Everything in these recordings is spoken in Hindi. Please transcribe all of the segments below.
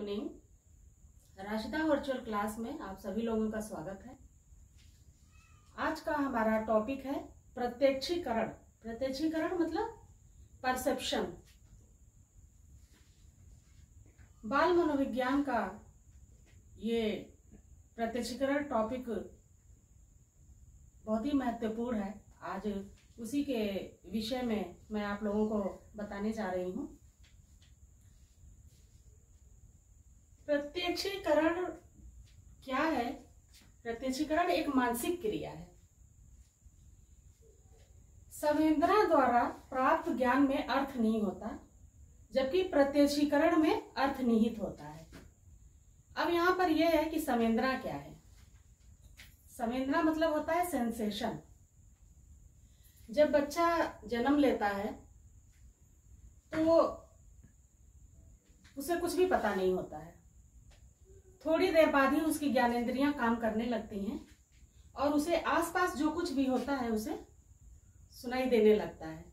इवनिंग। राशिदा वर्चुअल क्लास में आप सभी लोगों का स्वागत है। आज का हमारा टॉपिक है प्रत्यक्षीकरण। प्रत्यक्षीकरण मतलब परसेप्शन। बाल मनोविज्ञान का ये प्रत्यक्षीकरण टॉपिक बहुत ही महत्वपूर्ण है। आज उसी के विषय में मैं आप लोगों को बताने जा रही हूँ। प्रत्यक्षीकरण क्या है? प्रत्यक्षीकरण एक मानसिक क्रिया है। संवेदना द्वारा प्राप्त ज्ञान में अर्थ नहीं होता, जबकि प्रत्यक्षीकरण में अर्थ निहित होता है। अब यहाँ पर यह है कि संवेदना क्या है। संवेदना मतलब होता है सेंसेशन। जब बच्चा जन्म लेता है तो उसे कुछ भी पता नहीं होता है। थोड़ी देर बाद ही उसकी ज्ञानेंद्रियां काम करने लगती हैं और उसे आसपास जो कुछ भी होता है उसे सुनाई देने लगता है।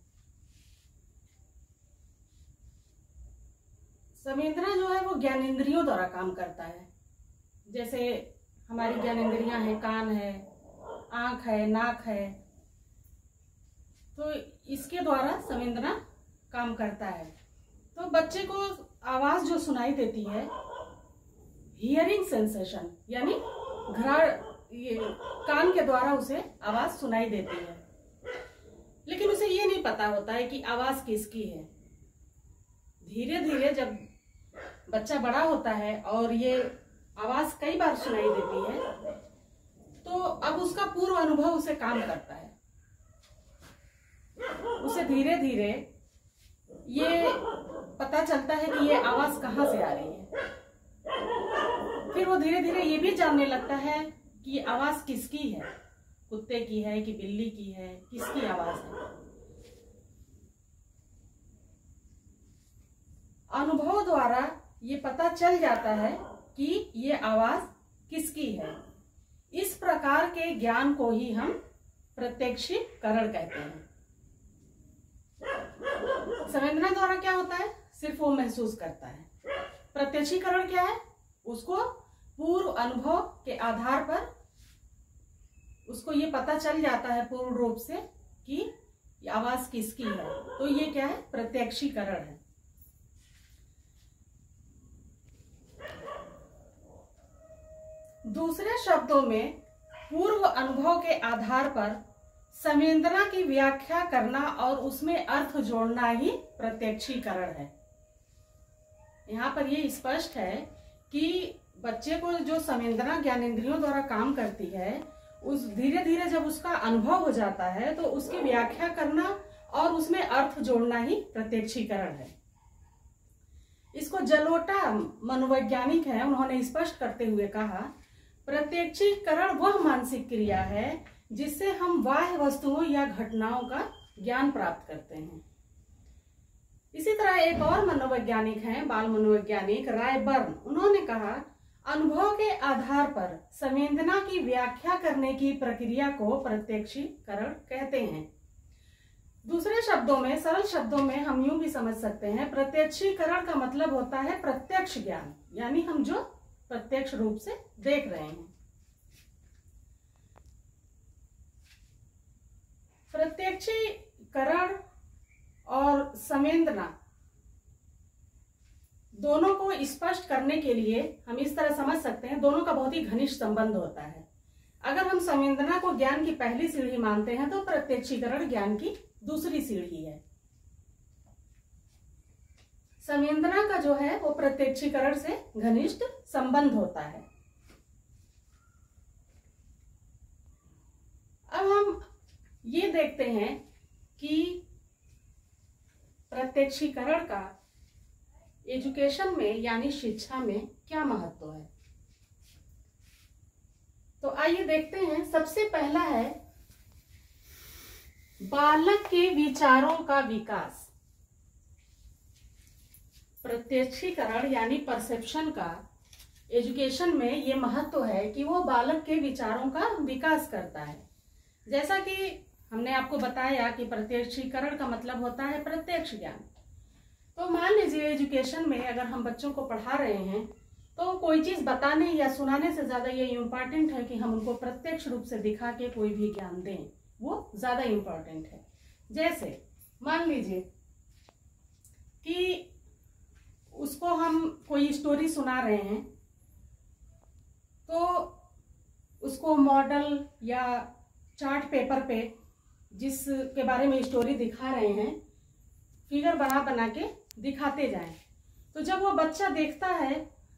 संवेदना जो है वो ज्ञानेंद्रियों द्वारा काम करता है। जैसे हमारी ज्ञानेंद्रियां हैं, कान है, आंख है, नाक है, तो इसके द्वारा संवेदना काम करता है। तो बच्चे को आवाज जो सुनाई देती है, हियरिंग सेंसेशन, यानी कान के द्वारा उसे आवाज सुनाई देती है, लेकिन उसे ये नहीं पता होता है कि आवाज किसकी है। धीरे धीरे जब बच्चा बड़ा होता है और ये आवाज कई बार सुनाई देती है, तो अब उसका पूर्व अनुभव उसे काम करता है। उसे धीरे धीरे ये पता चलता है कि ये आवाज कहाँ से आ रही है। फिर वो धीरे धीरे ये भी जानने लगता है कि ये आवाज किसकी है, कुत्ते की है कि बिल्ली की है, किसकी आवाज है। अनुभव द्वारा ये पता चल जाता है कि ये आवाज किसकी है। इस प्रकार के ज्ञान को ही हम प्रत्यक्षीकरण कहते हैं। संवेदना द्वारा क्या होता है? सिर्फ वो महसूस करता है। प्रत्यक्षीकरण क्या है? उसको पूर्व अनुभव के आधार पर उसको ये पता चल जाता है पूर्ण रूप से कि आवाज किसकी है। तो ये क्या है? प्रत्यक्षीकरण है। दूसरे शब्दों में पूर्व अनुभव के आधार पर संवेदना की व्याख्या करना और उसमें अर्थ जोड़ना ही प्रत्यक्षीकरण है। यहाँ पर ये स्पष्ट है कि बच्चे को जो संवेदना ज्ञानेंद्रियों द्वारा काम करती है, उस धीरे धीरे जब उसका अनुभव हो जाता है तो उसकी व्याख्या करना और उसमें अर्थ जोड़ना ही प्रत्यक्षीकरण है। इसको जलोटा मनोवैज्ञानिक है, उन्होंने स्पष्ट करते हुए कहा, प्रत्यक्षीकरण वह मानसिक क्रिया है जिससे हम बाह्य वस्तुओं या घटनाओं का ज्ञान प्राप्त करते हैं। इसी तरह एक और मनोवैज्ञानिक हैं, बाल मनोवैज्ञानिक रायबर्न, उन्होंने कहा, अनुभव के आधार पर संवेदना की व्याख्या करने की प्रक्रिया को प्रत्यक्षीकरण कहते हैं। दूसरे शब्दों में, सरल शब्दों में हम यूं भी समझ सकते हैं, प्रत्यक्षीकरण का मतलब होता है प्रत्यक्ष ज्ञान, यानी हम जो प्रत्यक्ष रूप से देख रहे हैं। प्रत्यक्षीकरण और संवेदना दोनों को स्पष्ट करने के लिए हम इस तरह समझ सकते हैं, दोनों का बहुत ही घनिष्ठ संबंध होता है। अगर हम संवेदना को ज्ञान की पहली सीढ़ी मानते हैं तो प्रत्यक्षीकरण ज्ञान की दूसरी सीढ़ी है। संवेदना का जो है वो प्रत्यक्षीकरण से घनिष्ठ संबंध होता है। अब हम ये देखते हैं कि प्रत्यक्षीकरण का एजुकेशन में यानी शिक्षा में क्या महत्व है। तो आइए देखते हैं। सबसे पहला है बालक के विचारों का विकास। प्रत्यक्षीकरण यानी परसेप्शन का एजुकेशन में ये महत्व है कि वो बालक के विचारों का विकास करता है। जैसा कि हमने आपको बताया कि प्रत्यक्षीकरण का मतलब होता है प्रत्यक्ष ज्ञान। तो मान लीजिए एजुकेशन में अगर हम बच्चों को पढ़ा रहे हैं तो कोई चीज बताने या सुनाने से ज्यादा ये इम्पोर्टेंट है कि हम उनको प्रत्यक्ष रूप से दिखा के कोई भी ज्ञान दें, वो ज्यादा इम्पोर्टेंट है। जैसे मान लीजिए कि उसको हम कोई स्टोरी सुना रहे हैं तो उसको मॉडल या चार्ट पेपर पे जिसके बारे में स्टोरी दिखा रहे हैं फिगर बना बना के दिखाते जाएं। तो जब वो बच्चा देखता है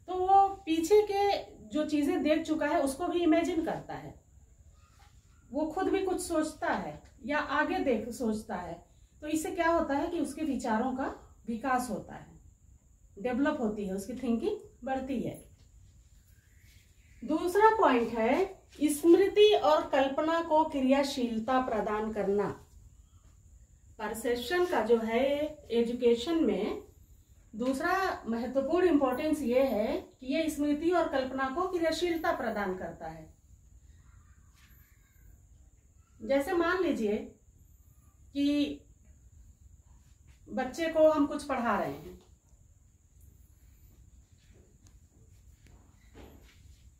तो वो पीछे के जो चीजें देख चुका है उसको भी इमेजिन करता है, वो खुद भी कुछ सोचता है या आगे देख सोचता है। तो इससे क्या होता है कि उसके विचारों का विकास होता है, डेवलप होती है, उसकी थिंकिंग बढ़ती है। दूसरा पॉइंट है स्मृति और कल्पना को क्रियाशीलता प्रदान करना। परसेप्शन का जो है एजुकेशन में दूसरा महत्वपूर्ण इंपॉर्टेंस ये है कि ये स्मृति और कल्पना को क्रियाशीलता प्रदान करता है। जैसे मान लीजिए कि बच्चे को हम कुछ पढ़ा रहे हैं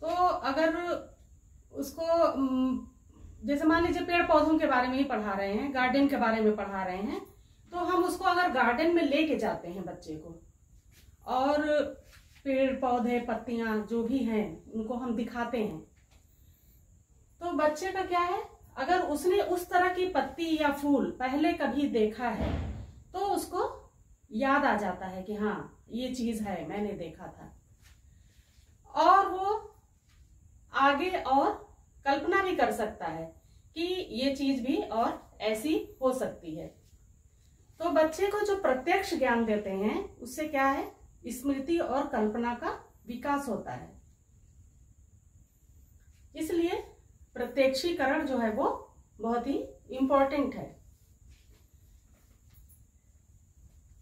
तो अगर उसको जैसे मान लीजिए पेड़ पौधों के बारे में ही पढ़ा रहे हैं, गार्डन के बारे में पढ़ा रहे हैं, तो हम उसको अगर गार्डन में लेके जाते हैं बच्चे को और पेड़ पौधे पत्तियां जो भी हैं उनको हम दिखाते हैं तो बच्चे का क्या है, अगर उसने उस तरह की पत्ती या फूल पहले कभी देखा है तो उसको याद आ जाता है कि हाँ ये चीज है, मैंने देखा था, और वो आगे और कल्पना भी कर सकता है कि ये चीज भी और ऐसी हो सकती है। तो बच्चे को जो प्रत्यक्ष ज्ञान देते हैं उससे क्या है, स्मृति और कल्पना का विकास होता है। इसलिए प्रत्यक्षीकरण जो है वो बहुत ही इंपॉर्टेंट है।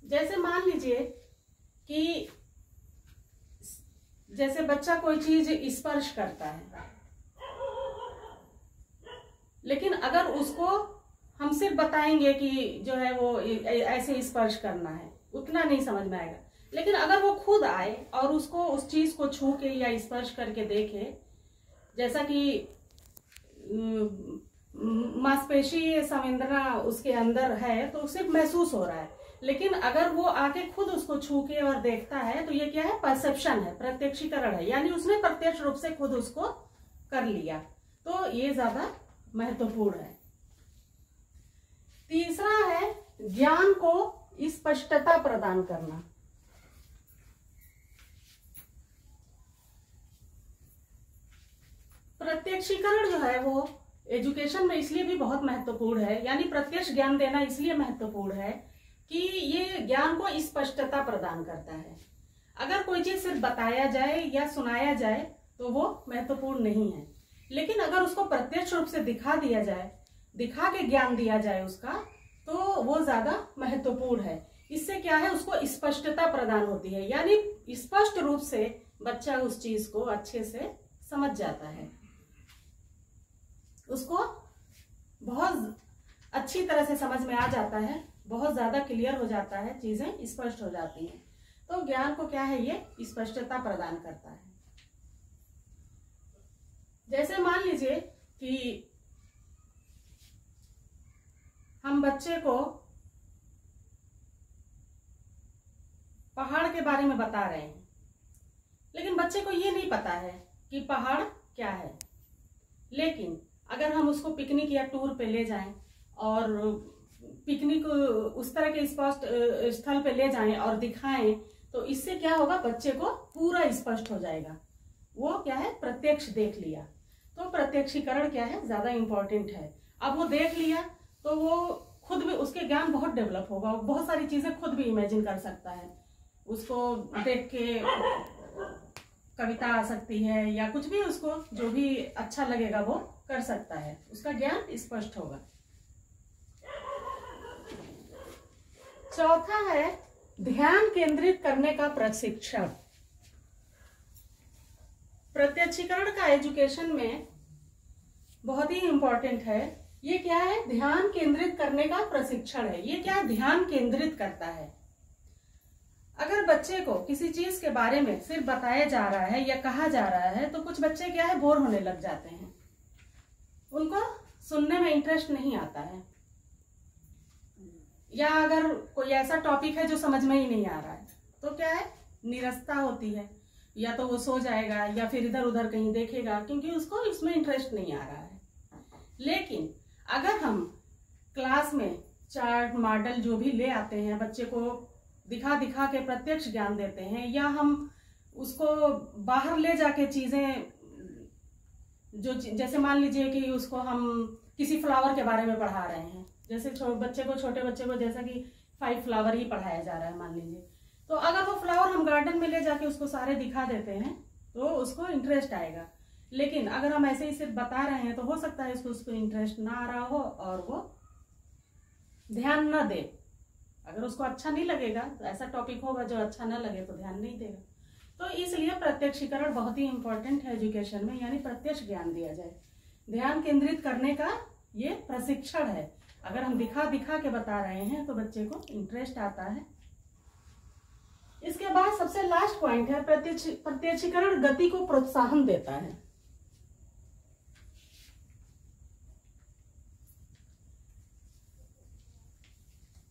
जैसे मान लीजिए कि जैसे बच्चा कोई चीज स्पर्श करता है, लेकिन अगर उसको हम सिर्फ बताएंगे कि जो है वो ऐसे स्पर्श करना है, उतना नहीं समझ में आएगा। लेकिन अगर वो खुद आए और उसको उस चीज को छू के या स्पर्श करके देखे, जैसा कि मांसपेशी संवेदना उसके अंदर है तो सिर्फ महसूस हो रहा है, लेकिन अगर वो आके खुद उसको छू के और देखता है तो ये क्या है, परसेप्शन है, प्रत्यक्षीकरण है, यानी उसने प्रत्यक्ष रूप से खुद उसको कर लिया। तो ये ज्यादा महत्वपूर्ण है। तीसरा है ज्ञान को स्पष्टता प्रदान करना। प्रत्यक्षीकरण जो है वो एजुकेशन में इसलिए भी बहुत महत्वपूर्ण है, यानी प्रत्यक्ष ज्ञान देना इसलिए महत्वपूर्ण है कि ये ज्ञान को स्पष्टता प्रदान करता है। अगर कोई चीज सिर्फ बताया जाए या सुनाया जाए तो वो महत्वपूर्ण नहीं है, लेकिन अगर उसको प्रत्यक्ष रूप से दिखा दिया जाए, दिखा के ज्ञान दिया जाए उसका, तो वो ज्यादा महत्वपूर्ण है। इससे क्या है, उसको स्पष्टता प्रदान होती है, यानी स्पष्ट रूप से बच्चा उस चीज को अच्छे से समझ जाता है, उसको बहुत अच्छी तरह से समझ में आ जाता है, बहुत ज्यादा क्लियर हो जाता है, चीजें स्पष्ट हो जाती हैं। तो ज्ञान को क्या है, ये स्पष्टता प्रदान करता है। जैसे मान लीजिए कि हम बच्चे को पहाड़ के बारे में बता रहे हैं, लेकिन बच्चे को ये नहीं पता है कि पहाड़ क्या है। लेकिन अगर हम उसको पिकनिक या टूर पे ले जाएं और पिकनिक उस तरह के स्पष्ट स्थल पे ले जाएं और दिखाएं, तो इससे क्या होगा, बच्चे को पूरा स्पष्ट हो जाएगा। वो क्या है, प्रत्यक्ष देख लिया। तो प्रत्यक्षीकरण क्या है, ज्यादा इंपॉर्टेंट है। अब वो देख लिया तो वो खुद भी, उसके ज्ञान बहुत डेवलप होगा, बहुत सारी चीजें खुद भी इमेजिन कर सकता है। उसको देख के कविता आ सकती है या कुछ भी, उसको जो भी अच्छा लगेगा वो कर सकता है, उसका ज्ञान स्पष्ट होगा। चौथा है ध्यान केंद्रित करने का प्रशिक्षण। प्रत्यक्षीकरण का एजुकेशन में बहुत ही इंपॉर्टेंट है। ये क्या है, ध्यान केंद्रित करने का प्रशिक्षण है। ये क्या ध्यान केंद्रित करता है। अगर बच्चे को किसी चीज के बारे में सिर्फ बताया जा रहा है या कहा जा रहा है तो कुछ बच्चे क्या है, बोर होने लग जाते हैं, उनको सुनने में इंटरेस्ट नहीं आता है। या अगर कोई ऐसा टॉपिक है जो समझ में ही नहीं आ रहा है तो क्या है, निरस्ता होती है, या तो वो सो जाएगा या फिर इधर उधर कहीं देखेगा, क्योंकि उसको इसमें इंटरेस्ट नहीं आ रहा है। लेकिन अगर हम क्लास में चार्ट मॉडल जो भी ले आते हैं, बच्चे को दिखा दिखा के प्रत्यक्ष ज्ञान देते हैं, या हम उसको बाहर ले जाके चीजें जो जैसे मान लीजिए कि उसको हम किसी फ्लावर के बारे में पढ़ा रहे हैं, जैसे छोटे बच्चे को जैसा कि 5 फ्लावर ही पढ़ाया जा रहा है मान लीजिए, तो अगर वो फ्लावर हम गार्डन में ले जाके उसको सारे दिखा देते हैं तो उसको इंटरेस्ट आएगा। लेकिन अगर हम ऐसे ही सिर्फ बता रहे हैं तो हो सकता है उसको इंटरेस्ट ना आ रहा हो और वो ध्यान न दे। अगर उसको अच्छा नहीं लगेगा तो ऐसा टॉपिक होगा जो अच्छा ना लगे तो ध्यान नहीं देगा। तो इसलिए प्रत्यक्षीकरण बहुत ही इंपॉर्टेंट है एजुकेशन में, यानी प्रत्यक्ष ज्ञान दिया जाए। ध्यान केंद्रित करने का ये प्रशिक्षण है। अगर हम दिखा दिखा के बता रहे हैं तो बच्चे को इंटरेस्ट आता है। इसके बाद सबसे लास्ट पॉइंट है, प्रत्यक्षीकरण गति को प्रोत्साहन देता है।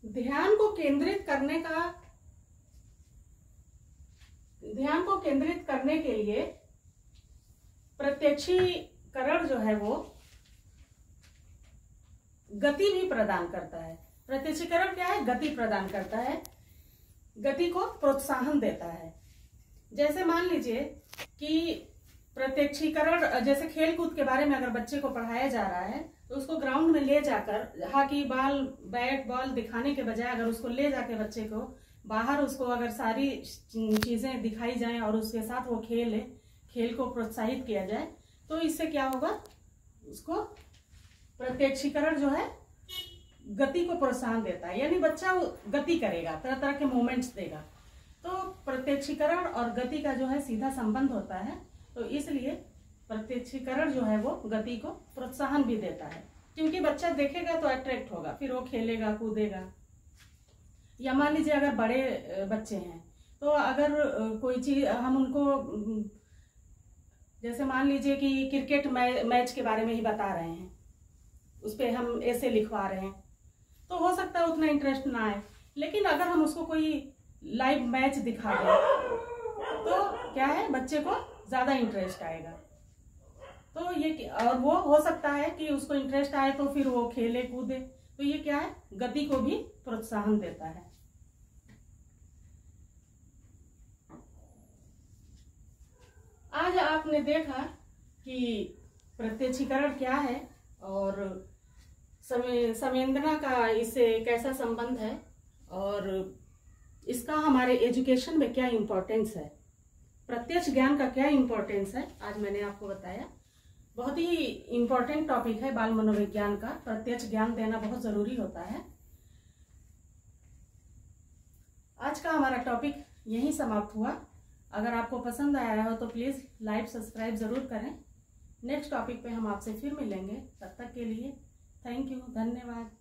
ध्यान को केंद्रित करने के लिए प्रत्यक्षीकरण जो है वो गति भी प्रदान करता है। प्रत्यक्षीकरण क्या है, गति प्रदान करता है, गति को प्रोत्साहन देता है। जैसे मान लीजिए कि प्रत्यक्षीकरण, जैसे खेल कूद के बारे में अगर बच्चे को पढ़ाया जा रहा है तो उसको ग्राउंड में ले जाकर हॉकी बॉल बैट बॉल दिखाने के बजाय अगर उसको ले जाके बच्चे को बाहर उसको अगर सारी चीजें दिखाई जाएं और उसके साथ वो खेल को प्रोत्साहित किया जाए तो इससे क्या होगा, उसको प्रत्यक्षीकरण जो है गति को प्रोत्साहन देता है, यानी बच्चा गति करेगा, तरह तरह के मूवमेंट्स देगा। तो प्रत्यक्षीकरण और गति का जो है सीधा संबंध होता है, तो इसलिए प्रत्यक्षीकरण जो है वो गति को प्रोत्साहन भी देता है, क्योंकि बच्चा देखेगा तो अट्रैक्ट होगा, फिर वो खेलेगा कूदेगा। या मान लीजिए अगर बड़े बच्चे हैं तो अगर कोई चीज हम उनको, जैसे मान लीजिए कि क्रिकेट मैच के बारे में ही बता रहे हैं, उस पर हम ऐसे लिखवा रहे हैं, तो हो सकता है उतना इंटरेस्ट ना आए। लेकिन अगर हम उसको कोई लाइव मैच दिखा दें तो क्या है, बच्चे को ज्यादा इंटरेस्ट आएगा। तो ये, और वो हो सकता है कि उसको इंटरेस्ट आए तो फिर वो खेले कूदे, तो ये क्या है, गति को भी प्रोत्साहन देता है। आज आपने देखा कि प्रत्यक्षीकरण क्या है और संवेदना का इससे कैसा संबंध है और इसका हमारे एजुकेशन में क्या इम्पोर्टेंस है, प्रत्यक्ष ज्ञान का क्या इम्पोर्टेंस है, आज मैंने आपको बताया। बहुत ही इम्पोर्टेंट टॉपिक है बाल मनोविज्ञान का, प्रत्यक्ष ज्ञान देना बहुत जरूरी होता है। आज का हमारा टॉपिक यहीं समाप्त हुआ। अगर आपको पसंद आया हो तो प्लीज लाइक सब्सक्राइब जरूर करें। नेक्स्ट टॉपिक पे हम आपसे फिर मिलेंगे, तब तक के लिए थैंक यू, धन्यवाद।